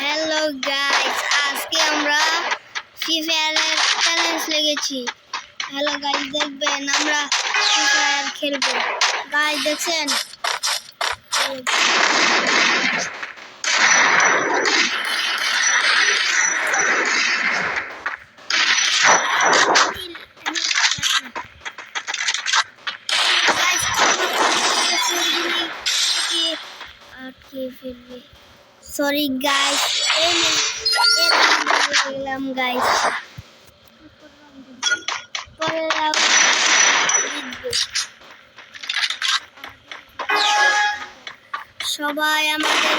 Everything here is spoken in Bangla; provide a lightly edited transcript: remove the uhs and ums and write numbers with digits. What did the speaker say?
হ্যালো গাইস, আজকে আমরা ফ্রি ফায়ারের চ্যালেঞ্জ লেগেছি। হ্যালো গাইস, দেখবেন আমরা ফ্রি ফায়ার খেলবো। গাইস দেখছেন, সরি গাইস, গেলাম গাইস। সবাই আমাদের